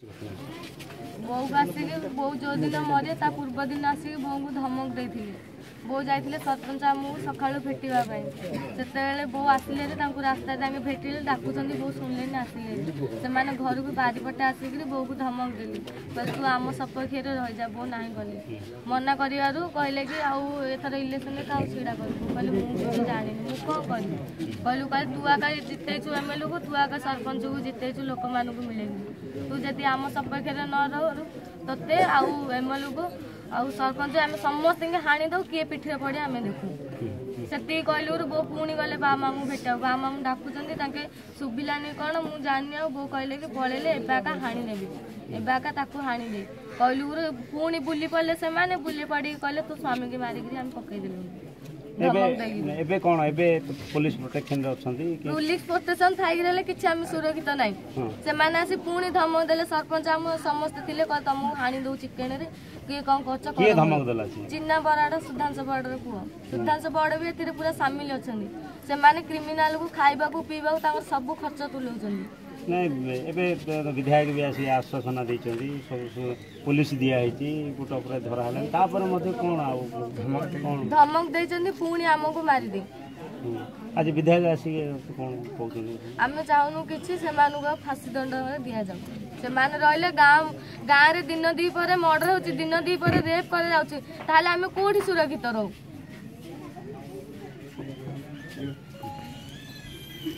बोऊ आसिक बोऊ जो दिन मरे ता पूर्व दिन आसिक बोऊ को धमक देते बोऊ जाते सरपंच आमको सका भेटापी से बोऊ आसिले रास्ता जाके भेटिले डाकुं बोऊ शुणिले आसिले से घर को बारीपटे आसिक बोऊ को धमक देली कहले तू आम सपक्ष रही जा बोऊ ना गली मना कहले कि आउर इलेक्शन क्या छीड़ा करूँ कहले मुझे जानी मुझे कौन करी कहलु कहले तू आका जितेचु एमएलए को तू आका सरपंच को जितेचु लोक मान मिलेगी तू जदि आम सपक्ष न रह ते एमएलए को आउ सरपंच आम समस्त हाणी दौ किए पिठे पड़े आम देखू से कहलु बो पुणी गले बा मामू भेटा बा मामू डाकुंटे शुभिलानी कौन मुझे जानी बो कहले कि पलैले एबाका हाणी देवी एबाका हाणी दे कहलु पुणी बुली पड़े से बुली पड़ी कहले तू स्वामी की मारिक आम पकईदेलु पुलिस प्रोटेक्शन पुलिस प्रोटेक्शन थी कि सुरक्षित ना से पुणी धमक देले सरपंच आम समस्त थे तुमको हाणी दौ चिकेन किए कौन कर चिन्ना बराड़ सुधांशु बड़र पुह सुधांशु बड़ भी ए पूरा सामिल अच्छा से क्रिमिनाल को खावा पीवा सब खर्च तुलाऊँ विधायक भी आसी आश्वासन देती पुलिस दिखाई गोटे धरा धमक देते पुणी आमको मारिदे आज विधायक आसिक कौन कहते आम चाहूँ कि फांसी दंड दि जाऊ से रही गाँव रे दिन दी पर मर्डर हो दिन दी पर रेप कर कौटी सुरक्षित रहू।